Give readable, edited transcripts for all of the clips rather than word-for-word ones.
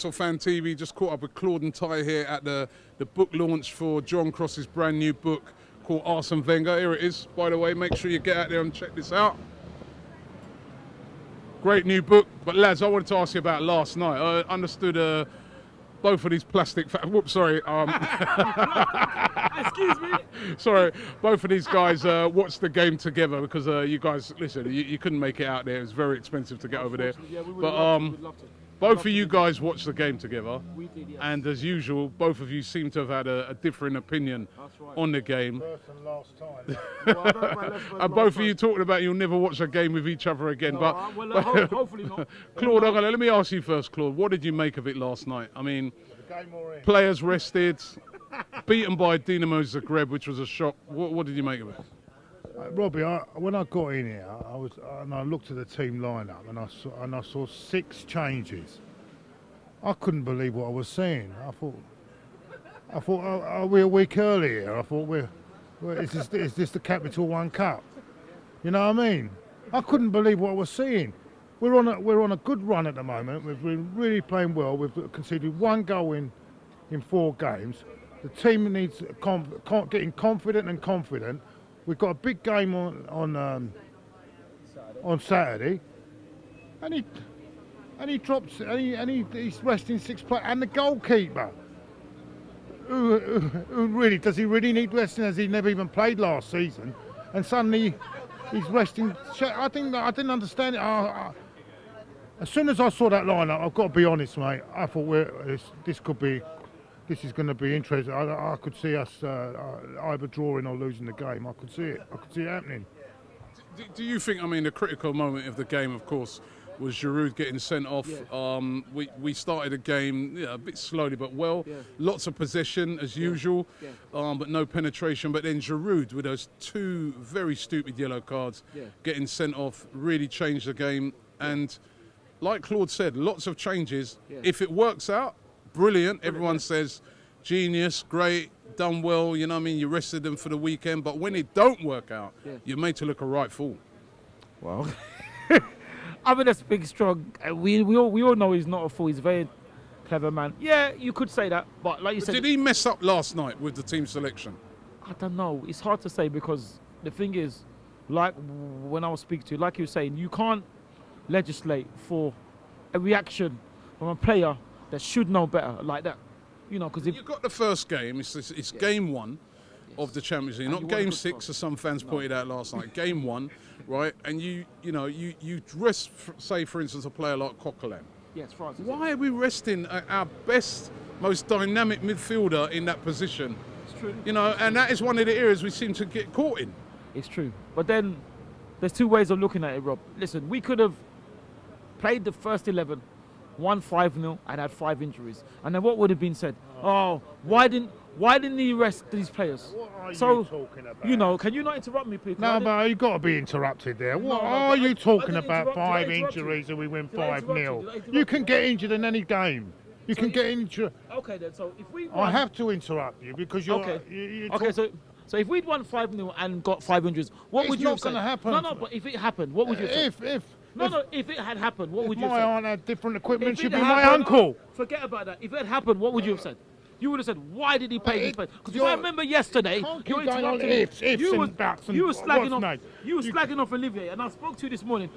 Fan TV, just caught up with Claude and Ty here at the book launch for John Cross's brand new book called Arsene Wenger. Here it is, by the way. Make sure you get out there and check this out. Great new book. But lads, I wanted to ask you about last night. I understood both of these plastic... Whoops, sorry. Excuse me? Sorry, both of these guys watched the game together because you guys, listen, you couldn't make it out there. It was very expensive to get over there. Yeah, we would But love to. both of you guys watched the game together. We did, yes. And as usual, both of you seem to have had a different opinion on the game. First and last time. Well, I don't know about last And both of time. you talking about you'll never watch a game with each other again. No, hopefully not. Claude, let me ask you first, Claude. What did you make of it last night? I mean, The game we're in. players rested, beaten by Dinamo Zagreb, which was a shock. What did you make of it? Robbie, when I got in here, I looked at the team lineup and I saw 6 changes. I couldn't believe what I was seeing. I thought, are we a week early here? I thought, is this the Capital One Cup? You know what I mean? I couldn't believe what I was seeing. We're on a good run at the moment. We've been really playing well. We've conceded 1 goal in 4 games. The team needs getting confident and confident. We've got a big game on Saturday, and he drops he's resting 6 players, and the goalkeeper. Who really does he really need resting? As he never even played last season, and suddenly he's resting. I didn't understand it. As soon as I saw that lineup, I've got to be honest, mate. I thought this is going to be interesting. I could see us either drawing or losing the game. I could see it. I could see it happening. Do you think, I mean, the critical moment of the game, of course, was Giroud getting sent off. Yeah. We started the game a bit slowly but well. Yeah. Lots of possession as usual, but no penetration. But then Giroud, with those 2 very stupid yellow cards, getting sent off, really changed the game. And like Claude said, lots of changes. Yeah. If it works out, brilliant. Everyone says, genius, great, done well. You know what I mean? You rested them for the weekend. But when it don't work out, you're made to look a right fool. Well... I mean, that's big, strong. We all know he's not a fool. He's a very clever man. Yeah, you could say that, but like you said... Did he mess up last night with the team selection? I don't know. It's hard to say because the thing is, like when I was speaking to you, like you were saying, you can't legislate for a reaction from a player that should know better like that. You know, because if... You've got the first game. It's game 1 of the Champions League, not game 6, as some fans pointed out last night. Game 1. Right, and you rest, say for instance, a player like Coquelin. Yes, France. Why are we resting our best, most dynamic midfielder in that position? It's true. You know, and that is one of the areas we seem to get caught in. It's true, but then there's 2 ways of looking at it, Rob. Listen, we could have played the first 11, won 5-0, and had 5 injuries, and then what would have been said? Oh, why didn't he rest these players? What are you talking about? You know, can you not interrupt me, please? No, but you've got to be interrupted there. What are you talking about? 5 injuries and we win 5-0. You can get injured in any game. You can get injured. Okay, then. So if we I have to interrupt you because you're... Okay, so if we'd won 5-0 and got 5 injuries, what would you have said? It's not going to happen. No, but if it happened, what would you have said? If it had happened, what would you have said? My aunt had different equipment, she'd be my uncle. Forget about that. If it had happened, what would you have said? You would have said, why did he pay these players? Because if I remember yesterday, you were slagging off Olivier, and I spoke to you this morning.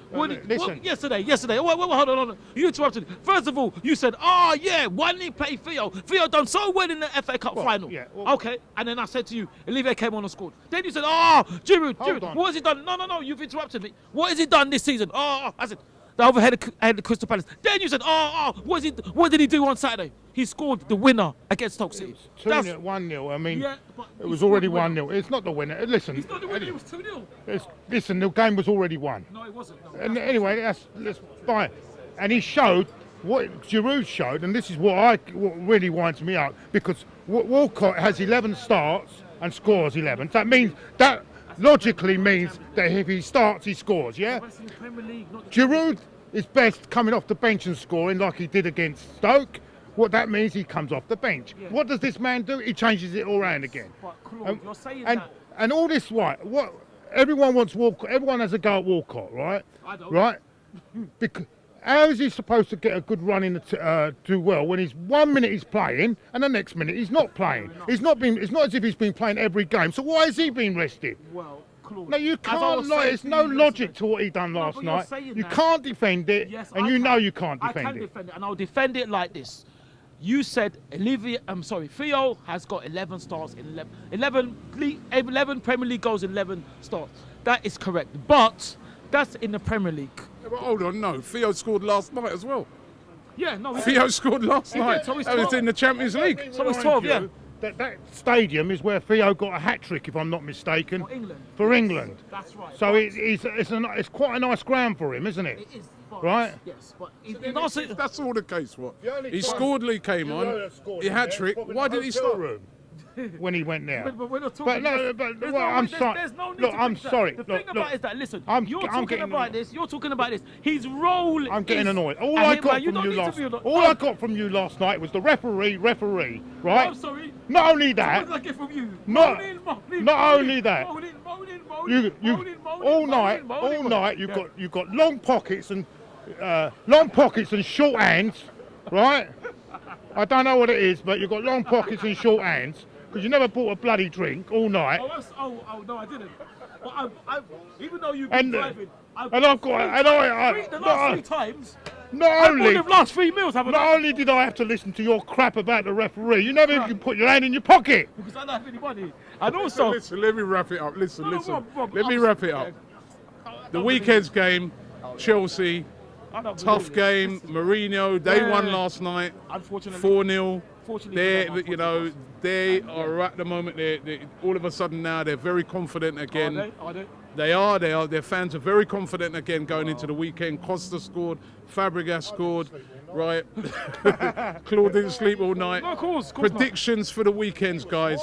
Yesterday. Hold on. You interrupted. First of all, you said, why didn't he play Theo? Theo done so well in the FA Cup final. Yeah, okay, and then I said to you, Olivier came on and scored. Then you said, Giroud, what has he done? No, you've interrupted me. What has he done this season? I said, the overhead at the Crystal Palace. Then you said, what did he do on Saturday? He scored the winner against Stoke City. 2-0, 1-0. I mean, it was already 1-0. It's not the winner. Listen. It's not the winner. It was 2-0. Listen, the game was already won. No, it wasn't. No, and anyway, that's fine. And he showed what Giroud showed, and this is what really winds me up, because Walcott has 11 starts and scores 11. That means that logically means that if he starts, he scores. Yeah. Giroud is best coming off the bench and scoring like he did against Stoke. What that means, he comes off the bench. Yeah. What does this man do? He changes it all around again. But Claude, you're saying that. And all this, right? Everyone wants Walcott. Everyone has a go at Walcott, right? I don't. Right? How is he supposed to get a good run in the do well when he's 1 minute he's playing and the next minute he's not playing? It's not as if he's been playing every game. So why has he been rested? Well, Claude, no, you can't. There's no logic to what he done last night. You can't defend it, and you know you can't defend it. I can defend it, and I'll defend it like this. You said Theo has got 11 starts in 11 Premier League goals in 11 starts. That is correct, but that's in the Premier League. Yeah, but hold on, no. Theo scored last night as well. Yeah, no. Theo scored last night. So that was in the Champions League. So it's 12, yeah. That stadium is where Theo got a hat-trick, if I'm not mistaken. For England. For England. That's right. So it's quite a nice ground for him, isn't it? It is. Right? Yes, but that's all the case. What? He scored, Lee came on. He hat-trick. Why did he start? When he went there. But we're not talking. I'm sorry. There's no need look, to I'm sorry. The thing about it is that, listen, you're talking about this. His role I'm getting annoyed. All I got from you last night was the referee, right? I'm sorry. Not only that. What did I get from you? Not only that. All night you've got long pockets and short hands, right? I don't know what it is, but you've got long pockets and short hands because you never bought a bloody drink all night. Oh no, I didn't. But even though you've been driving, the last 3 times. Not only the last 3 meals, haven't I? Not only did I have to listen to your crap about the referee, you never even put your hand in your pocket. Because I don't have any money. And also, listen, let me wrap it up. Listen. Rob, let me wrap it up. The weekend's game, Chelsea. Tough game. Mourinho, they won last night. Unfortunately, 4-0. They are at the moment. They all of a sudden now they're very confident again. Are they? They are. Their fans are very confident again going into the weekend. Costa scored. Fabregas scored. Right. Claude didn't sleep all night. No, of course Predictions for the weekends, guys.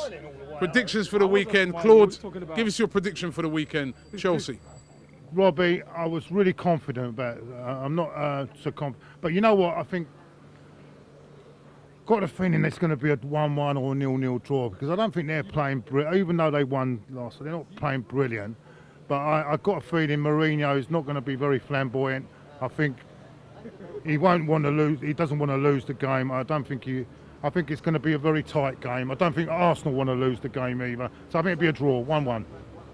Predictions for the weekend. Claude, give us your prediction for the weekend. Chelsea. Robbie, I was really confident about it. I'm not so confident. But you know what? I think got a feeling it's going to be a 1-1 or 0-0 draw because I don't think they're playing, even though they won last, they're not playing brilliant. But I got a feeling Mourinho is not going to be very flamboyant. I think he won't want to lose. He doesn't want to lose the game. I think it's going to be a very tight game. I don't think Arsenal want to lose the game either. So I think it'll be a draw, 1-1.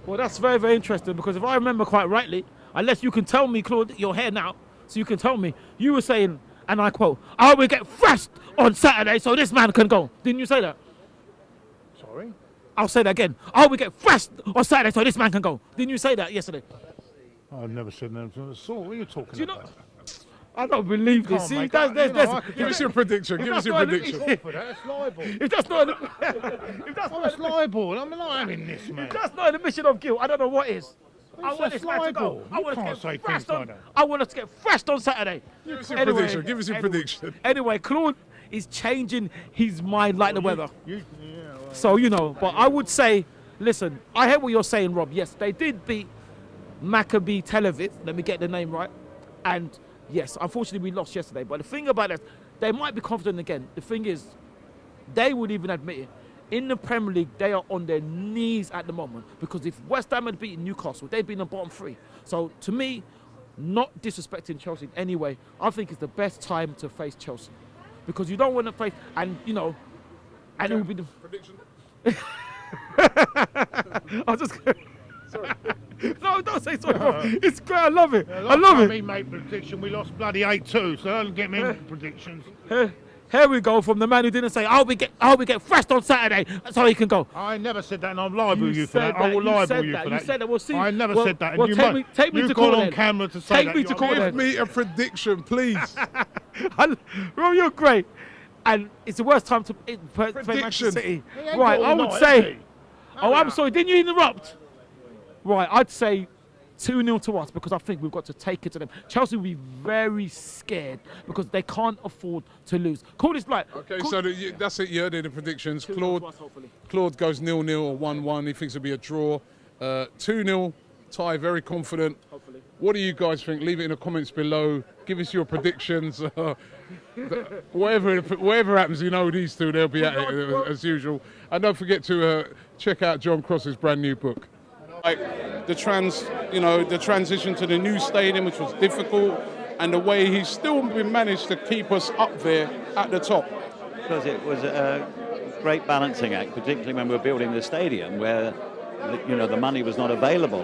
Well, that's very, very interesting because if I remember quite rightly, unless you can tell me, Claude, you're here now, so you can tell me, you were saying, and I quote, I will get thrashed on Saturday so this man can go. Didn't you say that? Sorry? I'll say that again. I will get thrashed on Saturday so this man can go. Didn't you say that yesterday? I've never said that. What are you talking about? I don't believe this. See, give us your prediction. Give us your prediction. That's libel. If that's not, that's libel. I'm not having this, man. If that's not an admission of guilt, I don't know what is. I want this man to go. I want to get thrashed on. I want us to get thrashed on Saturday. Give us your prediction. Give us your prediction. Anyway, Claude is changing his mind like the weather. So but I would say, listen, I hear what you're saying, Rob. Yes, they did beat Maccabi Tel Aviv. Let me get the name right, and. Yes, unfortunately we lost yesterday, but the thing about it, they might be confident again. The thing is, they would even admit it. In the Premier League, they are on their knees at the moment because if West Ham had beaten Newcastle, they'd be in the bottom 3. So to me, not disrespecting Chelsea in any way, I think it's the best time to face Chelsea because you don't want to face, and and it will be the prediction. I was just. Sorry. No, don't say sorry. It's great. I love it. I love it. Me make prediction. We lost bloody 8-2, so don't get me predictions. Here we go from the man who didn't say I'll be get thrashed on Saturday so he can go. I never said that, and I'm liable you for that. I will libel you for that. You said that. We'll see. I never said that. Well, take me to court on camera to say that. Take me to court. Give me a prediction, please. Rob, you're great. And it's the worst time to play Manchester City. Right, I would say. Oh, I'm sorry. Didn't you interrupt? Right, I'd say 2-0 to us because I think we've got to take it to them. Chelsea will be very scared because they can't afford to lose. Call this like. Okay, so that's it. You heard the predictions. Claude goes 0-0 or 1-1. He thinks it'll be a draw. 2-0. Ty, very confident. Hopefully. What do you guys think? Leave it in the comments below. Give us your predictions. Whatever happens, these two, they'll be at it as usual. And don't forget to check out John Cross's brand new book. Like the transition to the new stadium, which was difficult. and the way he's still been managed to keep us up there at the top. Because it was a great balancing act, particularly when we were building the stadium, where the money was not available.